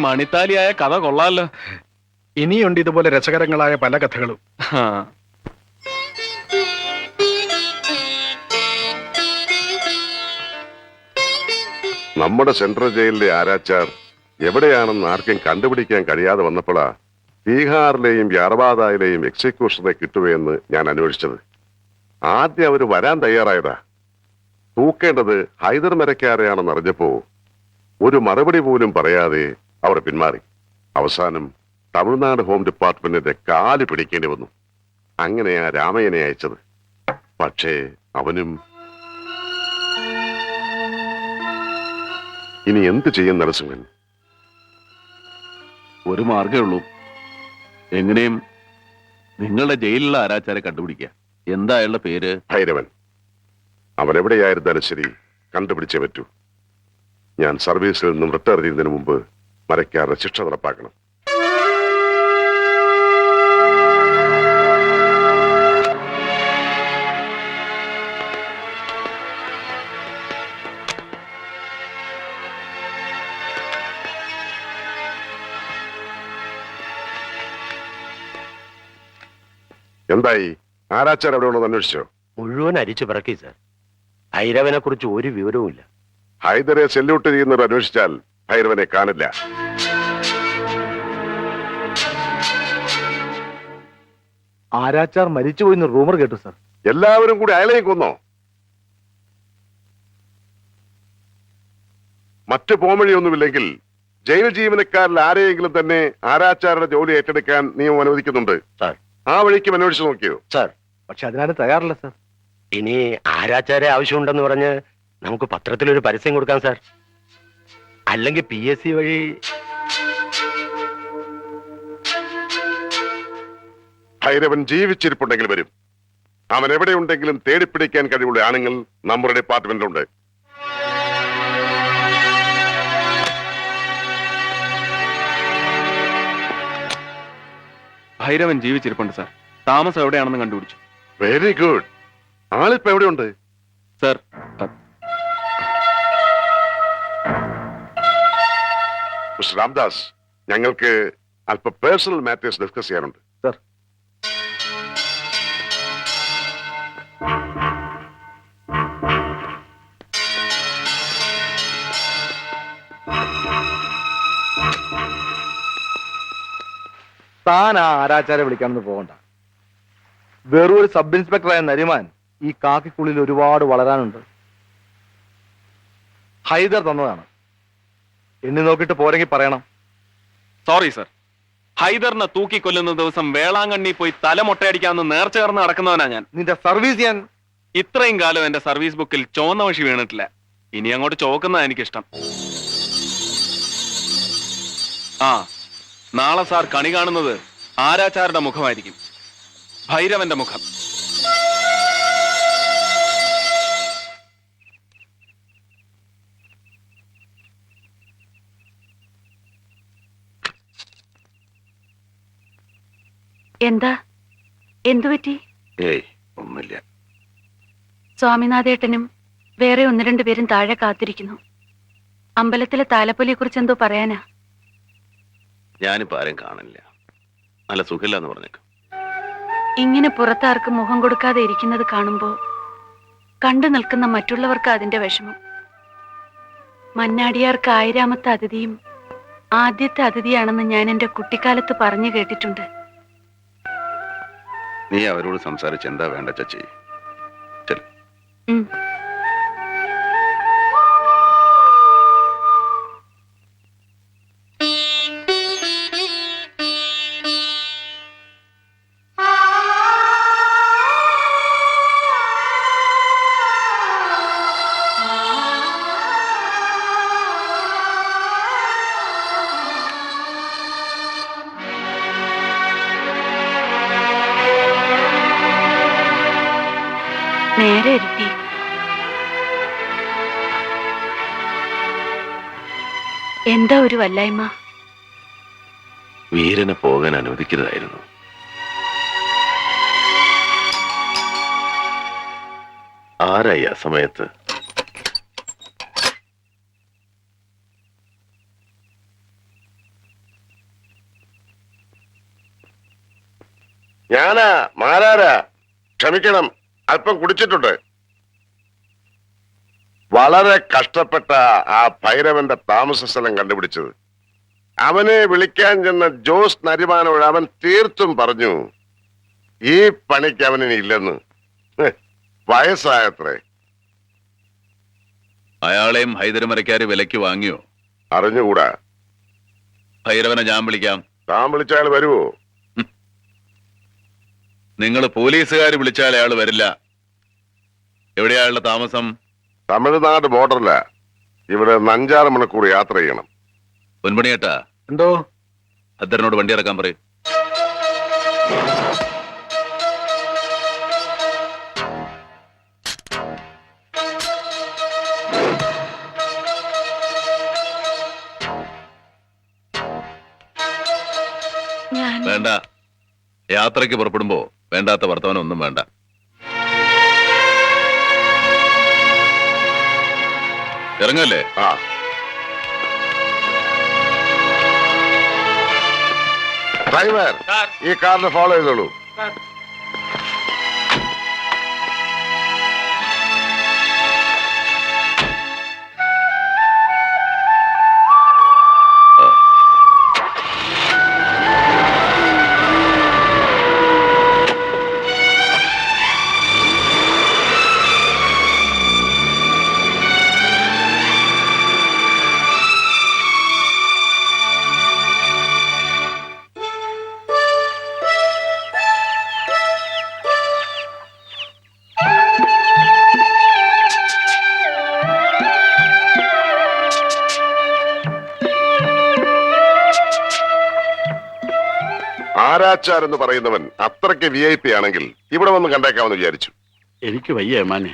മണിത്താലിയായ കഥ കൊള്ളാലോ. ഇനിയുണ്ട് ഇതുപോലെ രസകരങ്ങളായ പല കഥകളും. നമ്മുടെ സെൻട്രൽ ജയിലിലെ ആരാച്ചാർ എവിടെയാണെന്ന് ആർക്കും കണ്ടുപിടിക്കാൻ കഴിയാതെ വന്നപ്പോഴാ ബീഹാറിലെയും യാർവാദയിലെയും എക്സിക്യൂഷനെ കിട്ടുകയെന്ന് ഞാൻ അന്വേഷിച്ചത്. ആദ്യം അവര് വരാൻ തയ്യാറായതാ. തൂക്കേണ്ടത് ഹൈദർ മരക്കാരെയാണെന്ന് അറിഞ്ഞപ്പോ ഒരു മറുപടി പോലും പറയാതെ അവർ പിന്മാറി. അവസാനം തമിഴ്നാട് ഹോം ഡിപ്പാർട്ട്മെന്റിന്റെ കാല് പിടിക്കേണ്ടി വന്നു. അങ്ങനെയാ രാമയ്യനെ അയച്ചത്. പക്ഷേ അവനും ഇനി എന്ത് ചെയ്യും നരസിംഹൻ? ഒരു മാർഗേ ഉള്ളൂ. എങ്ങനെയും നിങ്ങളുടെ ജയിലിലുള്ള ആരാച്ചാരെ കണ്ടുപിടിക്കുക. എന്താ അയാളുടെ പേര്? ഭൈരവൻ. അവനെവിടെയായിരുന്നാലും ശരി കണ്ടുപിടിച്ചേ പറ്റൂ. ഞാൻ സർവീസിൽ നിന്നും റിട്ടയർ ചെയ്യുന്നതിന് മുമ്പ് മരക്കാരുടെ ശിക്ഷ നടപ്പാക്കണം. എന്തായി? ആരാച്ചാർ എവിടെ ഉള്ളത് അന്വേഷിച്ചോ? മുഴുവൻ അരിച്ചു പിറക്കി സാർ. ഭൈരവനെ കുറിച്ച് ഒരു വിവരവുമില്ല. ഹൈദരെ സെല്യൂട്ട് ചെയ്യുന്നവർ അന്വേഷിച്ചാൽ ഭൈരവനെ കാണില്ല. ആരാച്ചാർ മരിച്ചുപോയിന്ന് റൂമർ കേട്ടു സാർ. എല്ലാവരും കൂടി അയാളെയും കൊന്നോ? മറ്റു പോംവഴിയൊന്നുമില്ലെങ്കിൽ ജയിൽ ജീവനക്കാരിൽ ആരെയെങ്കിലും തന്നെ ആരാച്ചാരുടെ ജോലി ഏറ്റെടുക്കാൻ നിയമം അനുവദിക്കുന്നുണ്ട് സാർ. ആ വഴിക്കും അന്വേഷിച്ചു നോക്കിയോ? സാർ, പക്ഷെ അതിനാരും തയ്യാറില്ല സാർ. ഇനി ആരാച്ചാരെ ആവശ്യമുണ്ടെന്ന് പറഞ്ഞ് നമുക്ക് പത്രത്തിലൊരു പരസ്യം കൊടുക്കാം സാർ. അല്ലെങ്കിൽ PSC വഴി. ഭൈരവൻ ജീവിച്ചിരിപ്പുണ്ടെങ്കിൽ വരും. അവൻ എവിടെയുണ്ടെങ്കിലും തേടിപ്പിടിക്കാൻ കഴിവുള്ള ആണുങ്ങൾ നമ്മുടെ ഡിപ്പാർട്ട്മെന്റിലുണ്ട്. ഭൈരവൻ ജീവിച്ചിരിപ്പുണ്ട് സാർ. താമസം എവിടെയാണെന്ന് കണ്ടുപിടിച്ചു. Very good. ആളിപ്പോ എവിടെയുണ്ട് സാർ? മിസ്റ്റർ രാംദാസ്, ഞങ്ങൾക്ക് അല്പ പേഴ്സണൽ മാറ്റേഴ്സ് ഡിസ്കസ് ചെയ്യാനുണ്ട്. സാർ. താൻ ആ ആരാച്ചാരെ വിളിക്കാമെന്ന് പോകണ്ട. വെറും ഒരു സബ് ഇൻസ്പെക്ടറായ നരിമാൻ ഈ കാക്കിക്കുള്ളിൽ ഒരുപാട് വളരാനുണ്ട്. ഹൈദർ തന്നതാണ്. എണ്ണി നോക്കിയിട്ട് പോരെങ്കിൽ പറയണം. Sorry sir. ഹൈദറിനെ തൂക്കിക്കൊല്ലുന്ന ദിവസം വേളാങ്കണ്ണി പോയി തല മൊട്ടയടിക്കാമെന്ന് നേർച്ച ചേർന്ന് നടക്കുന്നവനാ ഞാൻ. നിന്റെ സർവീസ് ഞാൻ ഇത്രയും കാലം എന്റെ സർവീസ് ബുക്കിൽ ചുവന്ന വശി വീണിട്ടില്ല. ഇനി അങ്ങോട്ട് ചോക്കുന്നതാ എനിക്കിഷ്ടം. ആ, നാളെ സാർ കണി കാണുന്നത് ആരാച്ചാരുടെ മുഖമായിരിക്കും. ഭൈരവന്റെ മുഖം. എന്താ? എന്തുപറ്റി? ഏയ് ഒന്നുമില്ല. സ്വാമിനാഥേട്ടനും വേറെ 1-2 പേരും താഴെ കാത്തിരിക്കുന്നു. അമ്പലത്തിലെ താലപ്പൊലിയെ കുറിച്ച് എന്തോ പറയാനാ. ഞാനിപ്പോ ആരും കാണില്ല. നല്ല സുഖമില്ലാന്ന് പറഞ്ഞേക്കും. ഇങ്ങനെ പുറത്താർക്ക് മുഖം കൊടുക്കാതെ ഇരിക്കുന്നത് കാണുമ്പോ കണ്ടു നിൽക്കുന്ന മറ്റുള്ളവർക്ക് അതിന്റെ വിഷമം. മന്നാടിയാർക്ക് 1000ാമത്തെ അതിഥിയും ആദ്യത്തെ അതിഥിയാണെന്ന് ഞാൻ എന്റെ കുട്ടിക്കാലത്ത് പറഞ്ഞു കേട്ടിട്ടുണ്ട്. നീ അവരോട് സംസാരിച്ച് എന്താ വേണ്ട ചച്ചി? നേരെ ഇരുത്തി. എന്താ ഒരു വല്ലായ്മ? വീരനെ പോകാൻ അനുവദിക്കരുതായിരുന്നു. ആരായി ആ സമയത്ത്? ഞാനാ മാരാരാ. ക്ഷമിക്കണം, അല്പം കുടിച്ചിട്ടുണ്ട്. വളരെ കഷ്ടപ്പെട്ട ആ ഭൈരവന്റെ താമസ സ്ഥലം കണ്ടുപിടിച്ചത്. അവനെ വിളിക്കാൻ ചെന്ന ജോസ് നരിമാനോട് അവൻ തീർത്തും പറഞ്ഞു ഈ പണിക്ക് അവനിനി ഇല്ലെന്ന്. വയസ്സായത്രേ. അയാളെയും ഹൈദരമരക്കാര് വിലക്ക് വാങ്ങിയോ? അറിഞ്ഞുകൂടാ. ഭൈരവനെ ഞാൻ വിളിക്കാം. താൻ വിളിച്ചയാൾ വരുവോ? നിങ്ങൾ പോലീസുകാർ വിളിച്ചാൽ അയാൾ വരില്ല. എവിടെയാ അയാളുടെ താമസം? തമിഴ്നാട് ബോർഡറില. ഇവിടെ 5-6 മണിക്കൂർ യാത്ര ചെയ്യണം. പൊൻപണിയേട്ടാ, എന്തോ? ഭദ്രനോട് വണ്ടി ഇറക്കാൻ പറയും. ഞാൻ വേണ്ട, യാത്രയ്ക്ക് പുറപ്പെടുമ്പോ വേണ്ടാത്ത വർത്തമാനം ഒന്നും വേണ്ട. ഇറങ്ങല്ലേ? ആ, ഡ്രൈവർ ഈ കാറിനെ ഫോളോ ചെയ്തോളൂ. ആരാച്ചാർ എന്ന് പറയുന്നവൻ അത്രയ്ക്ക് VIP ആണെങ്കിൽ ഇവിടെ വന്ന് കണ്ടേക്കാമെന്ന് വിചാരിച്ചു. എനിക്ക് വയ്യ ഏമാനെ.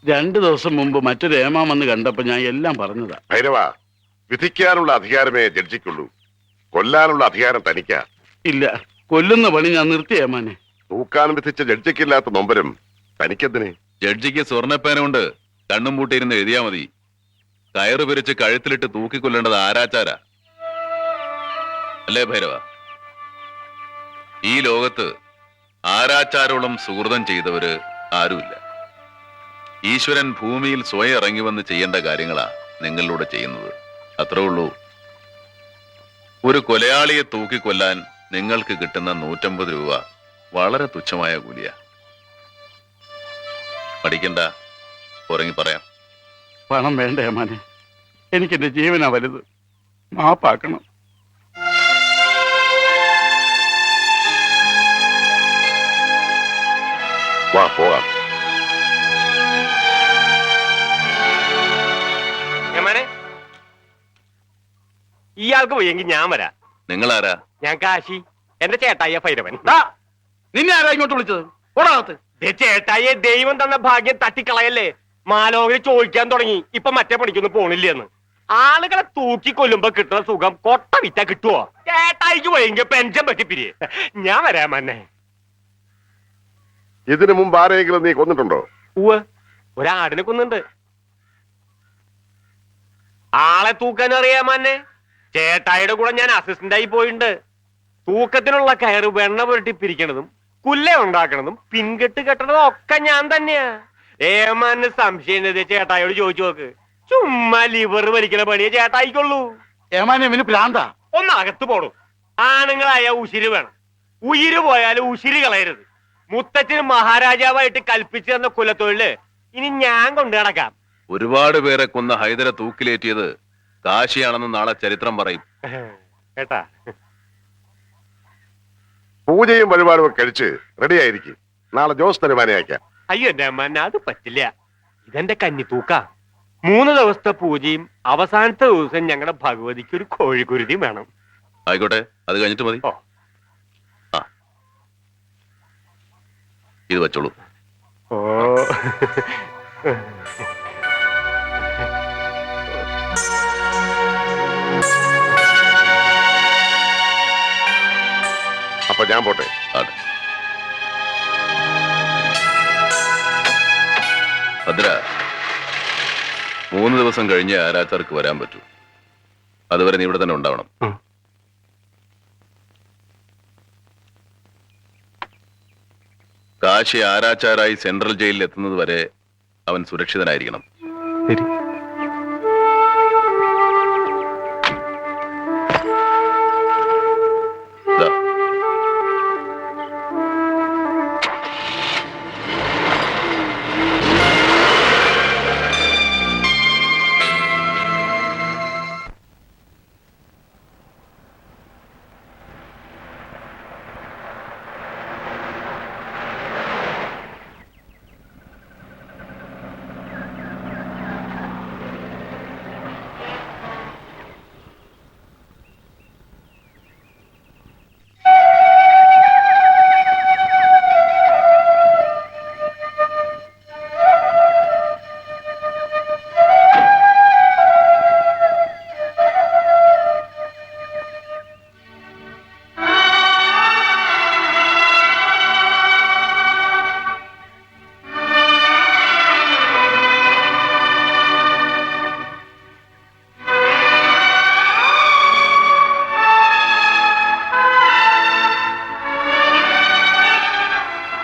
2 ദിവസം മുമ്പ് മറ്റൊരു ഏമാൻ വന്ന് കണ്ടപ്പോ ഞാൻ എല്ലാം പറഞ്ഞതാ. ഭൈരവ, വിധിക്കാനുള്ള അധികാരമേ ജഡ്ജിക്കുള്ളൂ. കൊല്ലാനുള്ള അധികാരം തനിക്കാ. ഇല്ല, കൊല്ലുന്ന പണി ഞാൻ നിർത്തി ഏമാനെ. തൂക്കാൻ വിധിച്ച ജഡ്ജിക്കില്ലാത്ത നൊമ്പരം തനിക്കെന്തിന്? ജഡ്ജിക്ക് സ്വർണ്ണപ്പേന കൊണ്ട് കണ്ണും പൂട്ടിയിരുന്ന് എഴുതിയാ മതി. കയറ് പിരിച്ച് കഴുത്തിലിട്ട് തൂക്കിക്കൊല്ലേണ്ടത് ആരാച്ചാരാ. അല്ലേ ഭൈരവ? ഈ ലോകത്ത് ആരാച്ചാരോളം സുഹൃതം ചെയ്തവര് ആരുമില്ല. ഈശ്വരൻ ഭൂമിയിൽ സ്വയം ഇറങ്ങി വന്ന് ചെയ്യേണ്ട കാര്യങ്ങളാ നിങ്ങളിലൂടെ ചെയ്യുന്നത്. അത്രേ ഉള്ളൂ. ഒരു കൊലയാളിയെ തൂക്കിക്കൊല്ലാൻ നിങ്ങൾക്ക് കിട്ടുന്ന 150 രൂപ വളരെ തുച്ഛമായ കൂലിയാ. പഠിക്കണ്ട, ഉറങ്ങി പറയാം. പണം വേണ്ട ഏമാനെ. എനിക്കെന്റെ ജീവനാ വലുത്. മാപ്പാക്കണം. വാ പോകാം. ഇയാൾക്ക് പോയെങ്കിൽ ഞാൻ വരാം. നിങ്ങളാരാ? ഞാൻ കാശി. എന്റെ ചേട്ടായ ഭൈരവൻ. നിന്നെ ആരാ ഇങ്ങോട്ട് വിളിച്ചത്? ഓടാകത്ത്. ചേട്ടായെ ദൈവം തന്ന ഭാഗ്യം തട്ടിക്കളയല്ലേ. മാലോകര് ചോദിക്കാൻ തുടങ്ങി ഇപ്പൊ മറ്റേ പണിക്കൊന്നും പോണില്ലെന്ന്. ആളുകളെ തൂക്കി കൊല്ലുമ്പോ കിട്ടുന്ന സുഖം കൊട്ട വിറ്റാ കിട്ടുവോ? ചേട്ടായിക്ക് പോയെങ്കിൽ പെൻഷൻ പറ്റിപ്പിരിയെ. ഞാൻ വരാമന്നെ. ഇതിനു മുമ്പ് ആരെങ്കിലും നീ കൊന്നിട്ടുണ്ടോ? ഒരാടിനെ കൊന്നുണ്ട്. ആളെ തൂക്കാൻ അറിയാമന്നെ. ചേട്ടായിയുടെ കൂടെ ഞാൻ അസിസ്റ്റന്റായി പോയിട്ടുണ്ട്. തൂക്കത്തിനുള്ള കയറ് വെണ്ണ പുരട്ടി പിരിക്കണതും കുല്ല ഉണ്ടാക്കണതും പിൻകെട്ട് കെട്ടണതും ഒക്കെ ഞാൻ തന്നെയാ. ഏമാന് സംശയം ചേട്ടായോട് ചോദിച്ചു നോക്ക്. ചുമ്മാ ലിവർ വലിക്കണ പണിയെ ചേട്ടായിക്കുള്ളൂ. ഏമാനെ ഇവന് പ്രാന്താ. ഒന്നകത്ത് പോടും. ആണുങ്ങളായ ഉശിര് വേണം. ഉയിര് പോയാലും ഉശിര് കളയരുത്. മുത്തച്ഛന് മഹാരാജാവായിട്ട് കൽപ്പിച്ചു തന്ന കുലത്തൊഴില് ഇനി ഞാൻ കൊണ്ടു നടക്കാം. ഒരുപാട് പേരെ കൊന്ന ഹൈദരെ തൂക്കിലേറ്റിയത് കാശിയാണെന്ന് നാളെ ചരിത്രം പറയും. കേട്ടാ? പൂജയും വഴിപാടും കഴിച്ച് റെഡിയായിരിക്കും. നാളെ ജോസ് തരുമാനെ അയക്കാം. അയ്യോ എന്റെ അമ്മ, അത് പറ്റില്ല. ഇതെന്റെ കന്നി തൂക്ക. 3 ദിവസത്തെ പൂജയും അവസാനത്തെ ദിവസം ഞങ്ങളുടെ ഭഗവതിക്ക് ഒരു കോഴിക്കുരുതിയും വേണം. ആയിക്കോട്ടെ, അത് കഴിഞ്ഞിട്ട് മതി. ഓ. ആ, ഇത് വെച്ചോളൂ. ഓ. അപ്പൊ ഞാൻ പോട്ടെ. ആട്ടെ. ഭദ്ര, 3 ദിവസം കഴിഞ്ഞ് ആരാച്ചാർക്ക് വരാൻ പറ്റൂ. അതുവരെ നീ ഇവിടെ തന്നെ ഉണ്ടാവണം. കാശി ആരാച്ചാരായി സെൻട്രൽ ജയിലിൽ എത്തുന്നത് വരെ അവൻ സുരക്ഷിതനായിരിക്കണം. ശരി. ദാ.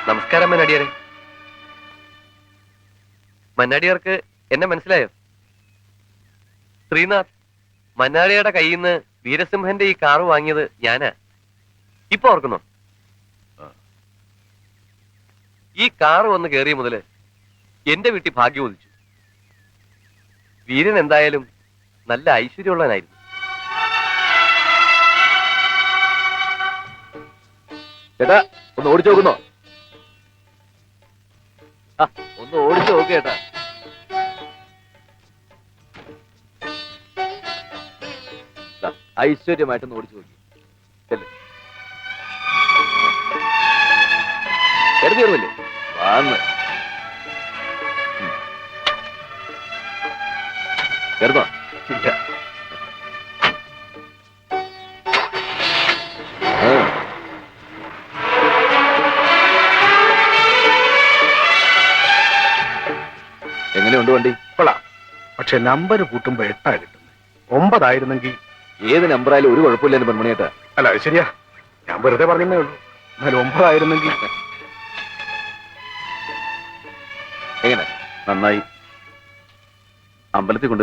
നമസ്കാരം മന്നാടിയാരെ. മന്നാടിയാർക്ക് എന്നെ മനസ്സിലായോ? ശ്രീനാഥ്, മന്നാടിയുടെ കയ്യിൽ നിന്ന് വീരസിംഹന്റെ ഈ കാറ് വാങ്ങിയത് ഞാനാ. ഇപ്പൊ ഓർക്കുന്നോ? ഈ കാറ് വന്ന് കയറിയ മുതല് എന്റെ വീട്ടിൽ ഭാഗ്യം ഉദിച്ചു. വീരൻ എന്തായാലും നല്ല ഐശ്വര്യമുള്ളവനായിരുന്നു. ചേട്ടാ ഒന്ന് ഓടിച്ചു നോക്കുന്നോ? ഒന്ന് ഓടിച്ചു നോക്ക് ചേട്ടാ. ഐശ്വര്യമായിട്ടൊന്ന് ഓടിച്ചു നോക്കി. എടുത്തിരുന്നില്ലേ? വാന്ന് ചേർന്നോ? ഇല്ല. എങ്ങനെയുണ്ട് വണ്ടി? കൊള്ളാം. പക്ഷെ നമ്പർ കൂട്ടുമ്പോ 8 കിട്ടുന്നത്. 9 ആയിരുന്നെങ്കിൽ. ഏത് നമ്പറായാലും ഒരു കുഴപ്പമില്ലെന്ന് പെൺമണിയേട്ടാ. അല്ല, അത് ശരിയാ. ഞാൻ വെറുതെ പറഞ്ഞേ ഉള്ളൂ. എന്നാൽ 9 ആയിരുന്നെങ്കിൽ. എങ്ങനെ? നന്നായി. അമ്പലത്തിൽ കൊണ്ട്